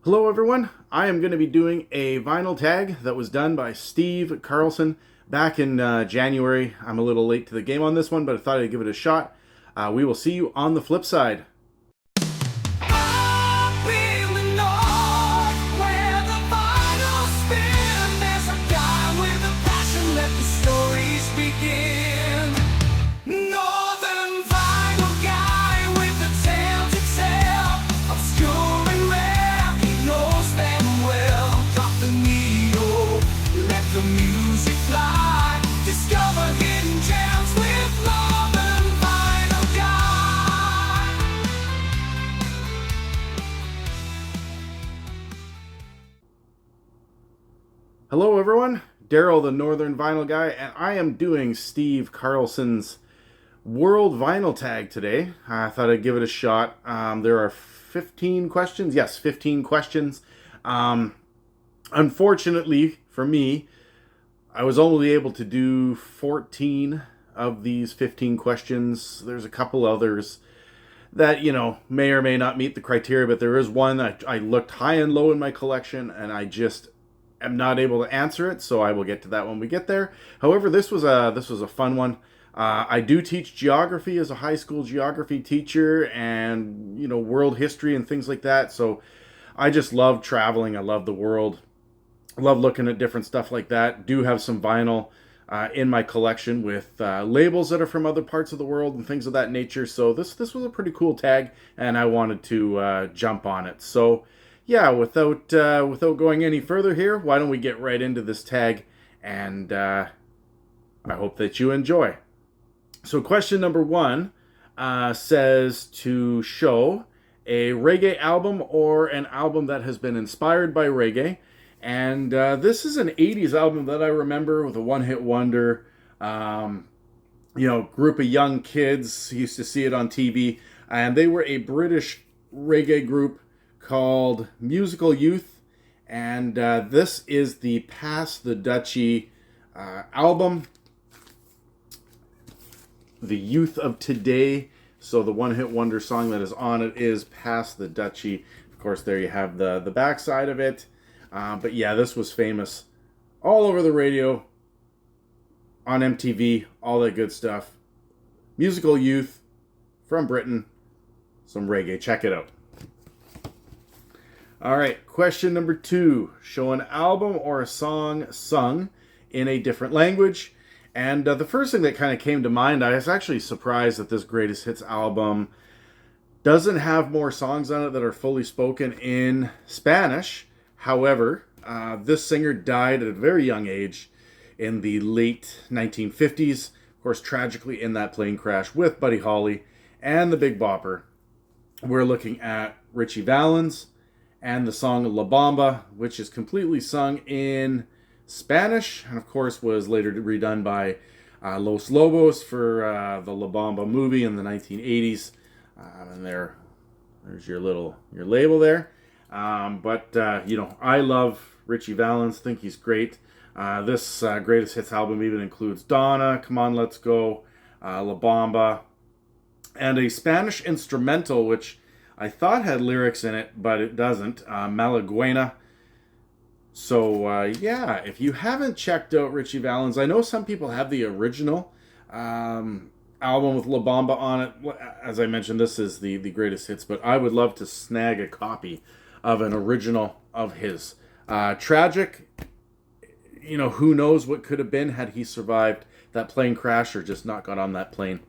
Hello everyone, I am going to be doing a vinyl tag that was done by Steve Carlson back in January. I'm a little late to the game on this one, but I thought I'd give it a shot. We will see you on the flip side. Hello everyone, Daryl the Northern Vinyl Guy, and I am doing Steve Carlson's World Vinyl Tag today. I thought I'd give it a shot. There are 15 questions. Yes, 15 questions. Unfortunately for me, I was only able to do 14 of these 15 questions. There's a couple others that, may or may not meet the criteria, but there is one that I looked high and low in my collection, and I just am not able to answer it, so I will get to that when we get there. However, this was a fun one. I do teach geography as a high school geography teacher, and world history and things like that. So I just love traveling. I love the world. I love looking at different stuff like that. Do have some vinyl in my collection with labels that are from other parts of the world and things of that nature. So this was a pretty cool tag, and I wanted to jump on it. So yeah, without going any further here, why don't we get right into this tag, and I hope that you enjoy. So question number one says to show a reggae album or an album that has been inspired by reggae. And this is an 80s album that I remember with a one-hit wonder. Group of young kids used to see it on TV, and they were a British reggae group called Musical Youth, and this is the Pass the Dutchie album, The Youth of Today. So the one-hit wonder song that is on it is Pass the Dutchie. Of course, there you have the backside of it. But yeah, this was famous all over the radio, on MTV, all that good stuff. Musical Youth from Britain, some reggae. Check it out. All right, question number two. Show an album or a song sung in a different language. And the first thing that kind of came to mind, I was actually surprised that this Greatest Hits album doesn't have more songs on it that are fully spoken in Spanish. However, this singer died at a very young age in the late 1950s. Of course, tragically in that plane crash with Buddy Holly and the Big Bopper. We're looking at Richie Valens and the song La Bamba, which is completely sung in Spanish, and of course was later redone by Los Lobos for the La Bamba movie in the 1980s. And there's your label there. I love Richie Valens. Think he's great. This Greatest Hits album even includes Donna, Come On Let's Go, La Bamba, and a Spanish instrumental, which I thought had lyrics in it, but it doesn't. Malaguena. So, if you haven't checked out Richie Valens, I know some people have the original album with La Bamba on it. As I mentioned, this is the Greatest Hits, but I would love to snag a copy of an original of his. Tragic, who knows what could have been had he survived that plane crash or just not got on that plane.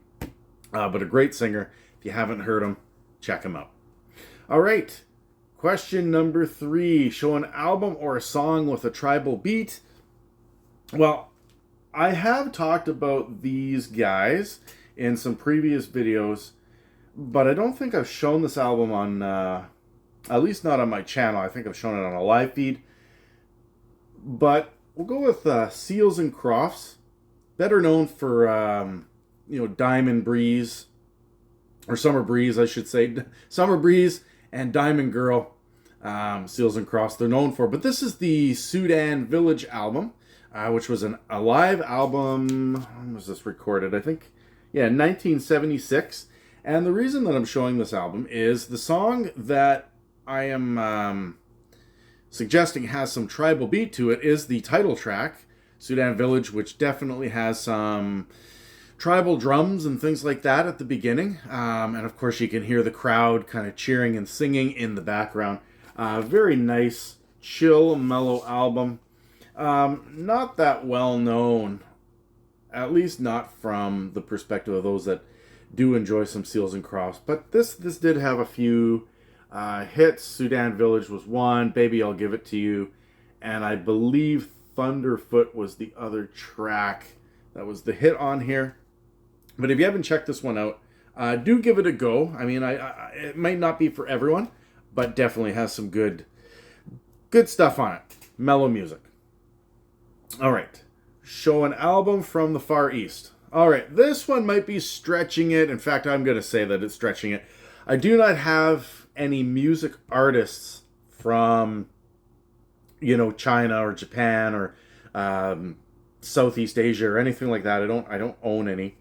But a great singer. If you haven't heard him, check him out. All right, question number three. Show an album or a song with a tribal beat. Well, I have talked about these guys in some previous videos, but I don't think I've shown this album on, at least not on my channel. I think I've shown it on a live feed. But we'll go with Seals and Crofts, better known for, Diamond Breeze, or Summer Breeze, I should say. Summer Breeze and Diamond Girl, Seals and Crofts, they're known for. But this is the Sudan Village album, which was a live album. When was this recorded? I think, 1976. And the reason that I'm showing this album is the song that I am suggesting has some tribal beat to it is the title track, Sudan Village, which definitely has some tribal drums and things like that at the beginning. And of course, you can hear the crowd kind of cheering and singing in the background. Very nice, chill, mellow album. Not that well known, at least not from the perspective of those that do enjoy some Seals and Crofts. But this did have a few hits. Sudan Village was one. Baby, I'll Give It to You. And I believe Thunderfoot was the other track that was the hit on here. But if you haven't checked this one out, do give it a go. I mean, it might not be for everyone, but definitely has some good stuff on it. Mellow music. All right. Show an album from the Far East. All right. This one might be stretching it. In fact, I'm going to say that it's stretching it. I do not have any music artists from, China or Japan or Southeast Asia or anything like that. I don't own any.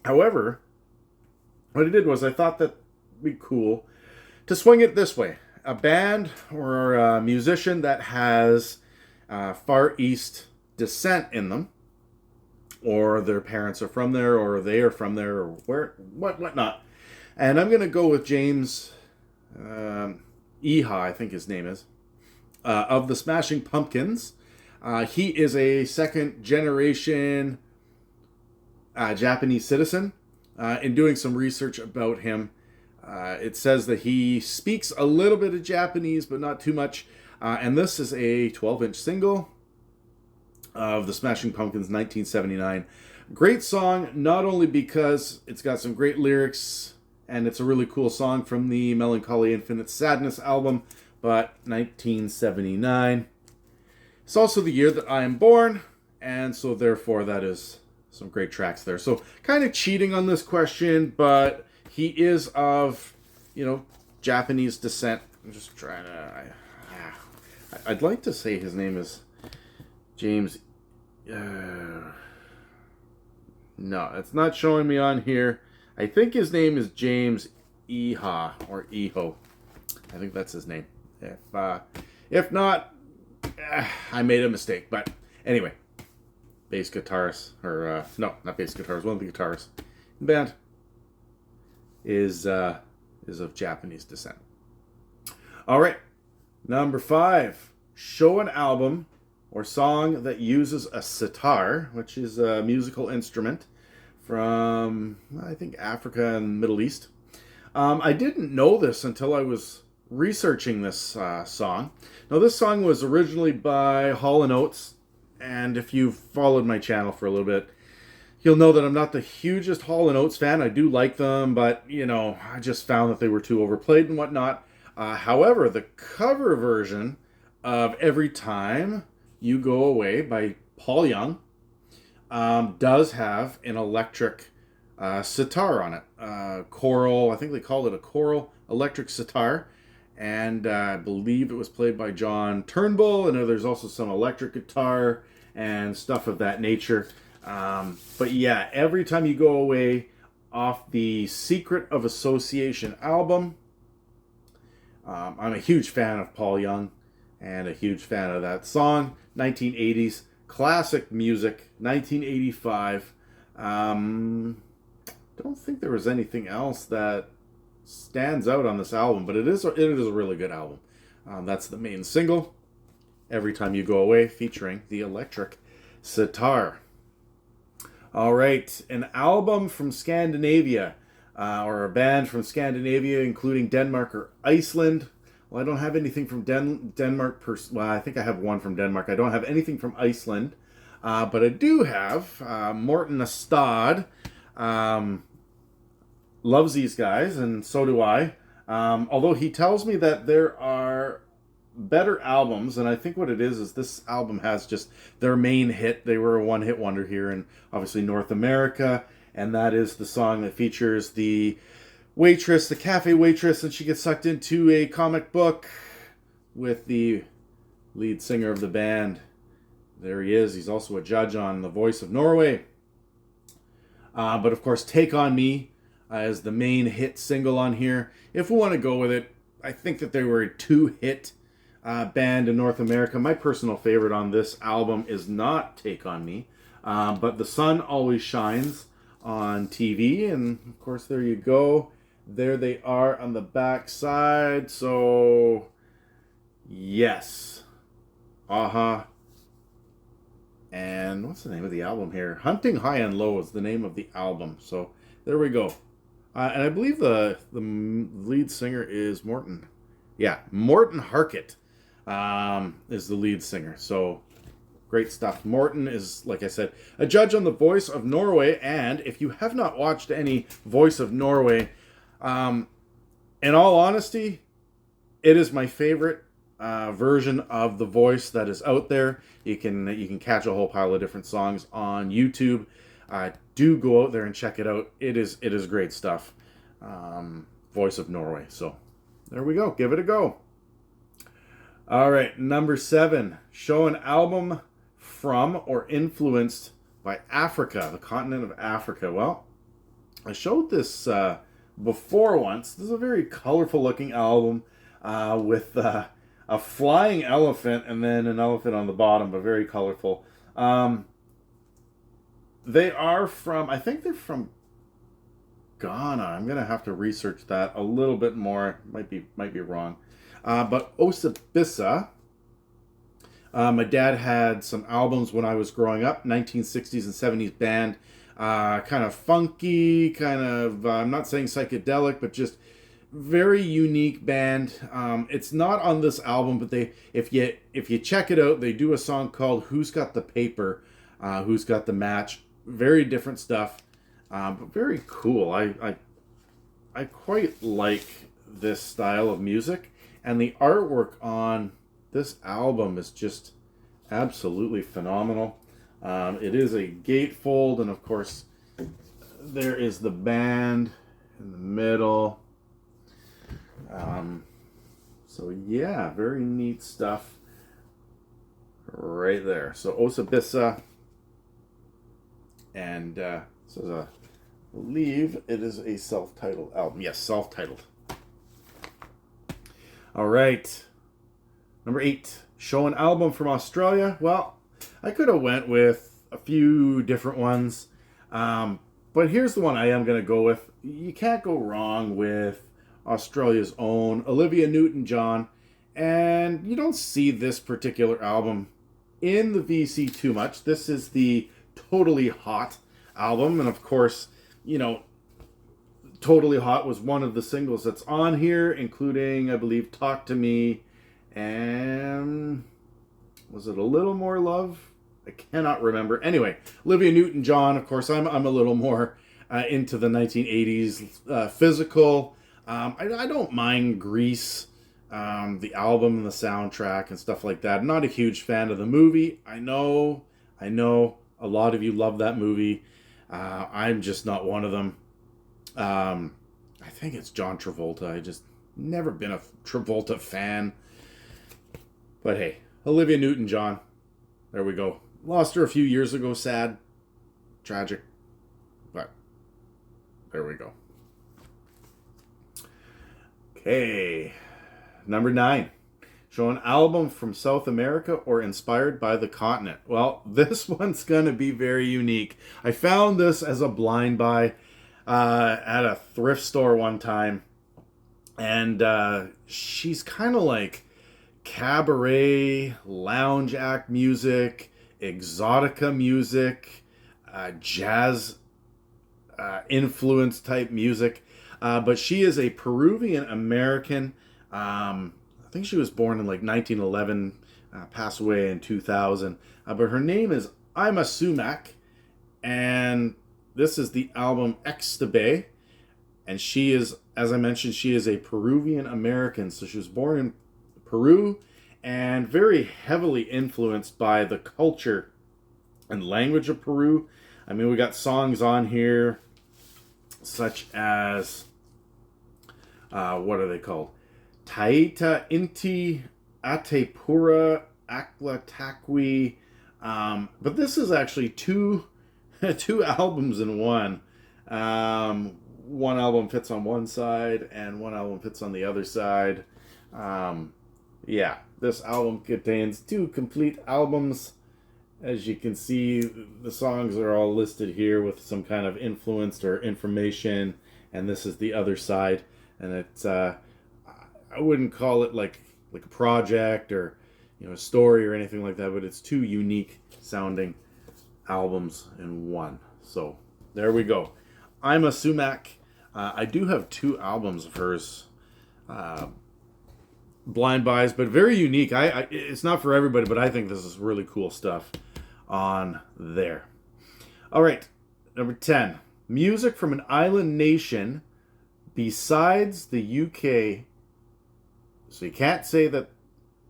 However, what I did was I thought that would be cool to swing it this way. A band or a musician that has Far East descent in them, or their parents are from there, or they are from there, or whatnot. And I'm going to go with James Iha, I think his name is, of the Smashing Pumpkins. He is a second generation Japanese citizen. In doing some research about him, it says that he speaks a little bit of Japanese, but not too much. And this is a 12-inch single of the Smashing Pumpkins, 1979. Great song, not only because it's got some great lyrics, and it's a really cool song from the Melancholy Infinite Sadness album, but 1979. It's also the year that I am born, and so therefore that is some great tracks there. So kind of cheating on this question, but he is of, Japanese descent. I'm just trying to... I'd like to say his name is James... no, it's not showing me on here. I think his name is James Iha, or Iho. I think that's his name. If not, I made a mistake. But anyway, bass guitarist, or no, not bass guitarist, one of the guitarists in the band is of Japanese descent. All right, number 5. Show an album or song that uses a sitar, which is a musical instrument from, I think, Africa and Middle East. I didn't know this until I was researching this song. Now, this song was originally by Hall & Oates, and if you've followed my channel for a little bit, you'll know that I'm not the hugest Hall & Oates fan. I do like them, but, I just found that they were too overplayed and whatnot. However, the cover version of Every Time You Go Away by Paul Young does have an electric sitar on it. Choral, I think they called it a choral electric sitar. And I believe it was played by John Turnbull. And there's also some electric guitar and stuff of that nature. But yeah, Every Time You Go Away off the Secret of Association album. I'm a huge fan of Paul Young and a huge fan of that song. 1980s classic music. 1985. Don't think there was anything else that stands out on this album, but it is a really good album. That's the main single, Every Time You Go Away, featuring the electric sitar. All right, an album from Scandinavia, or a band from Scandinavia, including Denmark or Iceland. Well, I don't have anything from Denmark. Well, I think I have one from Denmark. I don't have anything from Iceland, but I do have Morten Astad. Loves these guys, and so do I. Although he tells me that there are better albums, and I think what it is this album has just their main hit. They were a one-hit wonder here in, obviously, North America, and that is the song that features the waitress, the cafe waitress, and she gets sucked into a comic book with the lead singer of the band. There he is. He's also a judge on The Voice of Norway. But of course, Take On Me is the main hit single on here. If we want to go with it, I think that they were a 2-hit band in North America. My personal favorite on this album is not Take On Me, but The Sun Always Shines on TV. And of course, there you go. There they are on the back side. So, yes. And what's the name of the album here? Hunting High and Low is the name of the album. So, there we go. And I believe the lead singer is Morten. Yeah, Morten Harket is the lead singer. So, great stuff. Morten is, like I said, a judge on The Voice of Norway. And if you have not watched any Voice of Norway, in all honesty, it is my favorite version of The Voice that is out there. You can catch a whole pile of different songs on YouTube. Do go out there and check it out. It is great stuff. Voice of Norway. So there we go. Give it a go. All right, number 7. Show an album from or influenced by Africa, the continent of Africa. Well, I showed this before once. This is a very colorful looking album with a flying elephant and then an elephant on the bottom, but very colorful. They are from, I think they're from Ghana. I'm gonna have to research that a little bit more. Might be wrong. But Osabissa. My dad had some albums when I was growing up, 1960s and 70s band. Kind of funky, kind of, I'm not saying psychedelic, but just very unique band. It's not on this album, but if you check it out, they do a song called Who's Got the Paper, Who's Got the Match. Very different stuff, but very cool. I quite like this style of music, and the artwork on this album is just absolutely phenomenal. It is a gatefold, and of course, there is the band in the middle. So yeah, very neat stuff right there. So Osabissa, and so I believe it is a self-titled album. Yes, self-titled. All right, number 8. Show an album from Australia. Well, I could have went with a few different ones, but here's the one I am going to go with. You can't go wrong with Australia's own Olivia Newton-John, and you don't see this particular album in the VC too much. This is the Totally Hot album, and of course, Totally Hot was one of the singles that's on here, including, I believe, Talk to Me, and was it A Little More Love? I cannot remember. Anyway, Olivia Newton-John, of course, I'm a little more into the 1980s physical. I don't mind Grease, the album and the soundtrack and stuff like that. I'm not a huge fan of the movie. I know a lot of you love that movie. I'm just not one of them. I think it's John Travolta. I just never been a Travolta fan. But hey, Olivia Newton-John. There we go. Lost her a few years ago. Sad. Tragic. But there we go. Okay. Number 9. Show an album from South America or inspired by the continent. Well, this one's going to be very unique. I found this as a blind buy at a thrift store one time. And she's kind of like cabaret, lounge act music, exotica music, jazz influence type music. But she is a Peruvian American. I think she was born in like 1911, passed away in 2000. But her name is Ima Sumac, and this is the album Extabe. And she is, as I mentioned, she is a Peruvian American. So she was born in Peru and very heavily influenced by the culture and language of Peru. I mean, we got songs on here such as, what are they called? Taita Inti Ate Pura Akla Takwi. But this is actually two albums in one. One album fits on one side and one album fits on the other side. Yeah, this album contains 2 complete albums. As you can see, the songs are all listed here with some kind of influence or information, and this is the other side. And it's I wouldn't call it like a project or a story or anything like that, but it's 2 unique sounding albums in one. So there we go. I'm a Sumac. I do have 2 albums of hers. Blind buys, but very unique. It's not for everybody, but I think this is really cool stuff on there. All right, number 10. Music from an island nation besides the UK. So you can't say that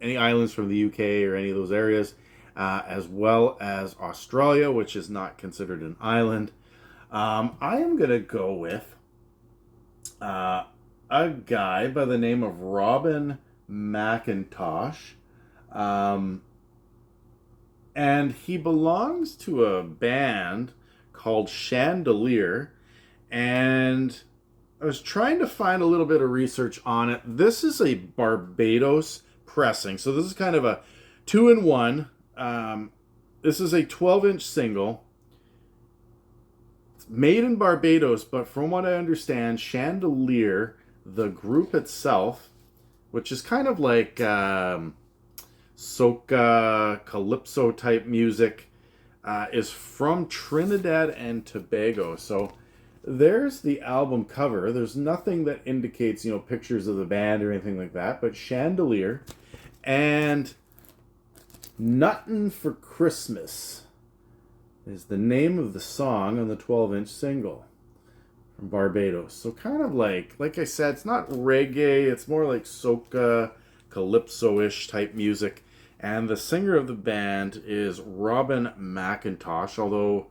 any islands from the UK or any of those areas, as well as Australia, which is not considered an island. I am going to go with a guy by the name of Robin McIntosh. And he belongs to a band called Chandelier. And I was trying to find a little bit of research on it. This is a Barbados pressing. So this is kind of a 2-in-1. This is a 12-inch single. It's made in Barbados, but from what I understand, Chandelier, the group itself, which is kind of like soca, calypso type music, is from Trinidad and Tobago. So there's the album cover. There's nothing that indicates, pictures of the band or anything like that, but Chandelier. And Nuttin' for Christmas is the name of the song on the 12-inch single from Barbados. So kind of like I said, it's not reggae, it's more like soca, calypso-ish type music. And the singer of the band is Robin McIntosh, although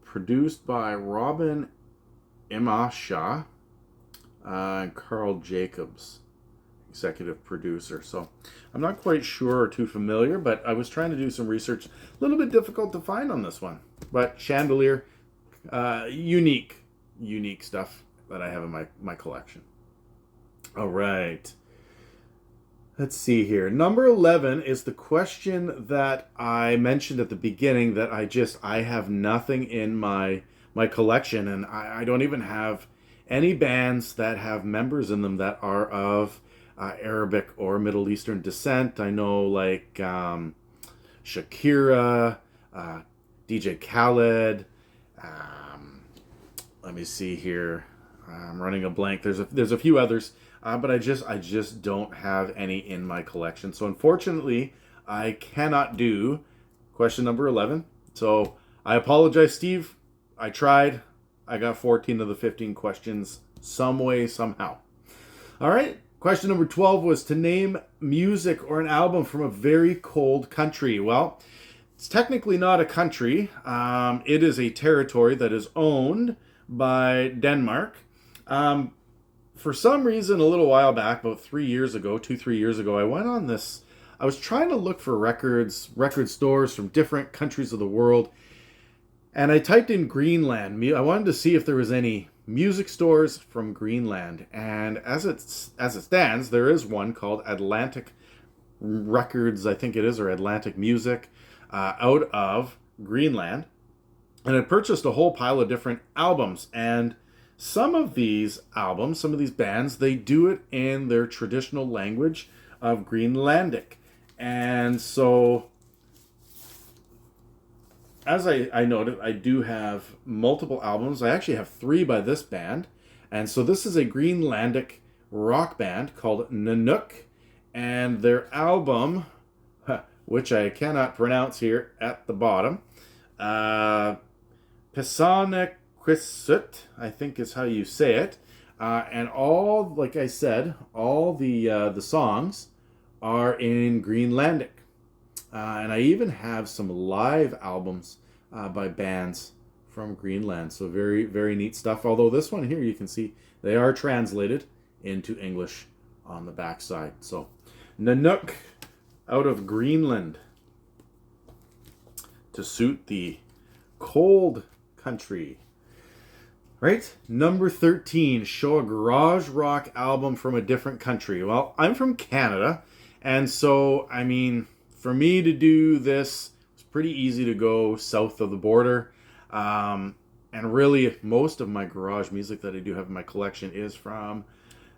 produced by Robin Imasha and Carl Jacobs, executive producer. So I'm not quite sure or too familiar, but I was trying to do some research. A little bit difficult to find on this one. But Chandelier, unique stuff that I have in my collection. All right. Let's see here. Number 11 is the question that I mentioned at the beginning that I have nothing in my collection, and I don't even have any bands that have members in them that are of Arabic or Middle Eastern descent. I know like Shakira, DJ Khaled. Let me see here. I'm running a blank. There's a few others, but I just don't have any in my collection. So unfortunately, I cannot do question number 11. So I apologize, Steve. I tried. I got 14 of the 15 questions some way, somehow. All right. Question number 12 was to name music or an album from a very cold country. Well, it's technically not a country. It is a territory that is owned by Denmark. For some reason, a little while back, about 3 years ago, 2-3 years ago, I went on this. I was trying to look for record stores from different countries of the world. And I typed in Greenland. I wanted to see if there was any music stores from Greenland. And as it stands, there is one called Atlantic Records, I think it is, or Atlantic Music, out of Greenland. And I purchased a whole pile of different albums. And some of these albums, some of these bands, they do it in their traditional language of Greenlandic. And so, as I noted, I do have multiple albums. I actually have 3 by this band. And so this is a Greenlandic rock band called Nanook. And their album, which I cannot pronounce here at the bottom, Pisanaquisut, I think is how you say it. And all, like I said, all the songs are in Greenlandic. And I even have some live albums by bands from Greenland. So very, very neat stuff. Although this one here, you can see they are translated into English on the backside. So Nanook out of Greenland to suit the cold country. Right? Number 13, show a garage rock album from a different country. Well, I'm from Canada, And so, I mean, for me to do this, it's pretty easy to go south of the border. And really, most of my garage music that I do have in my collection is from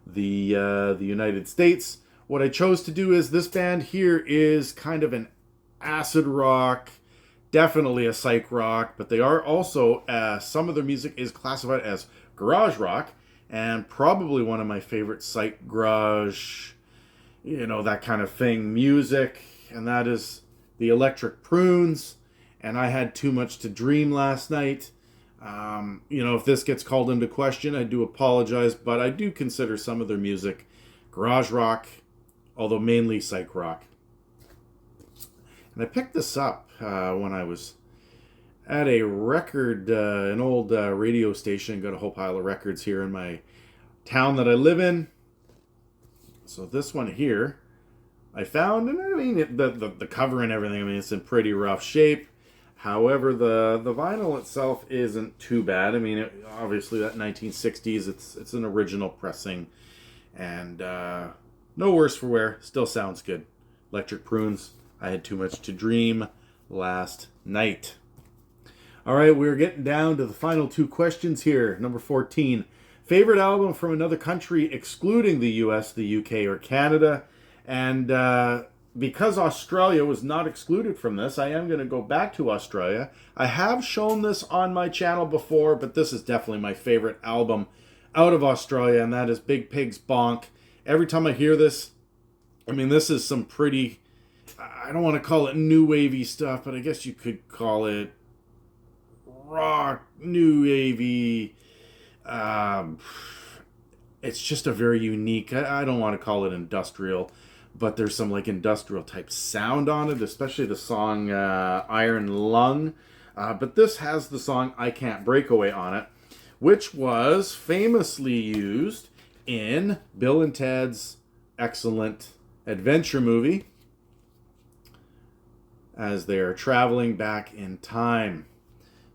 the United States. What I chose to do is this band here is kind of an acid rock, definitely a psych rock, but they are also, some of their music is classified as garage rock, and probably one of my favorite psych garage, that kind of thing, music, and that is the Electric Prunes, and I Had Too Much to Dream last night. If this gets called into question, I do apologize, but I do consider some of their music garage rock, although mainly psych rock. And I picked this up when I was at a record, an old radio station. Got a whole pile of records here in my town that I live in. So this one here, I found, and I mean, the cover and everything, I mean, it's in pretty rough shape. However, the vinyl itself isn't too bad. I mean, obviously that 1960s, it's an original pressing, and no worse for wear. Still sounds good. Electric Prunes, I Had Too Much to Dream last night. All right, we're getting down to the final two questions here. Number 14, favorite album from another country excluding the US, the UK, or Canada. And because Australia was not excluded from this, I am going to go back to Australia. I have shown this on my channel before, but this is definitely my favorite album out of Australia, and that is Big Pig's Bonk. Every time I hear this, I mean, this is some pretty, I don't want to call it new wavy stuff, but I guess you could call it rock, new wavy. It's just a very unique, I don't want to call it industrial, but there's some like industrial type sound on it, especially the song Iron Lung. But this has the song I Can't Break Away on it, which was famously used in Bill and Ted's excellent adventure movie as they are traveling back in time.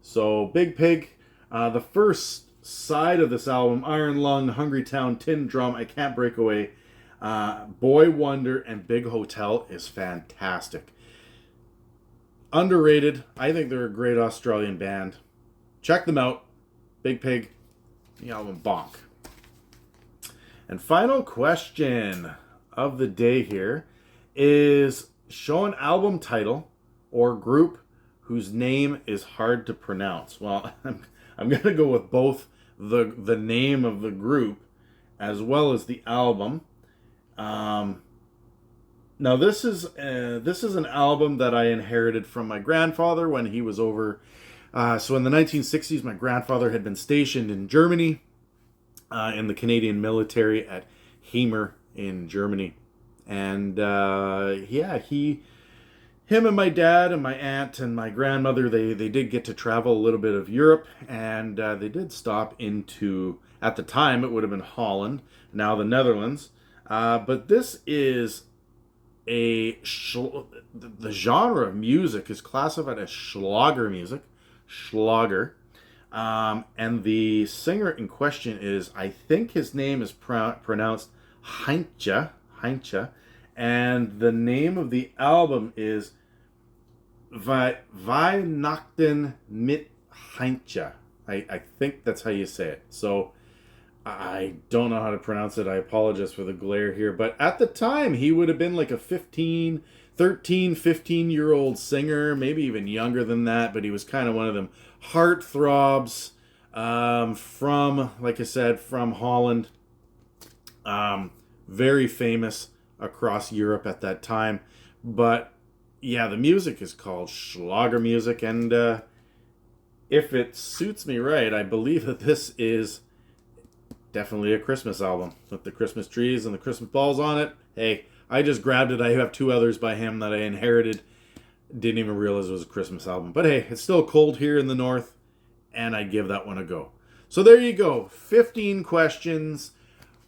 So Big Pig, the first side of this album, Iron Lung, Hungry Town, Tin Drum, I Can't Break Away, Boy Wonder, and Big Hotel is fantastic. Underrated. I think they're a great Australian band. Check them out. Big Pig, the album Bonk. And final question of the day here is show an album title or group whose name is hard to pronounce. Well, I'm going to go with both the name of the group as well as the album. Now this is an album that I inherited from my grandfather when he was over. So in the 1960s, my grandfather had been stationed in Germany, in the Canadian military at Hemer in Germany, and him and my dad and my aunt and my grandmother, they did get to travel a little bit of Europe, and they did stop into, at the time it would have been Holland, now the Netherlands. But this is the genre of music is classified as Schlager music, Schlager. And the singer in question is, I think his name is pronounced Heintje, and the name of the album is Weihnachten mit Heintje. I think that's how you say it. So I don't know how to pronounce it. I apologize for the glare here. But at the time, he would have been like a 15-year-old singer, maybe even younger than that. But he was kind of one of them heartthrobs from, like I said, from Holland. Very famous across Europe at that time. But yeah, the music is called Schlager music. And if it suits me right, I believe that this is definitely a Christmas album with the Christmas trees and the Christmas balls on it. Hey, I just grabbed it. I have two others by him that I inherited. Didn't even realize it was a Christmas album. But hey, it's still cold here in the north, and I give that one a go. So there you go. 15 questions,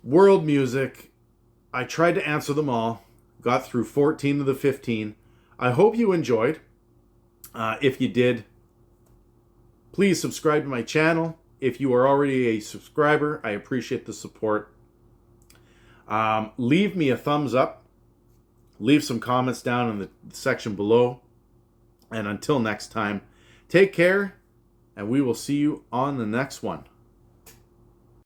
world music. I tried to answer them all. Got through 14 of the 15. I hope you enjoyed. If you did, please subscribe to my channel. If you are already a subscriber, I appreciate the support. Leave me a thumbs up. Leave some comments down in the section below. And until next time, take care, and we will see you on the next one.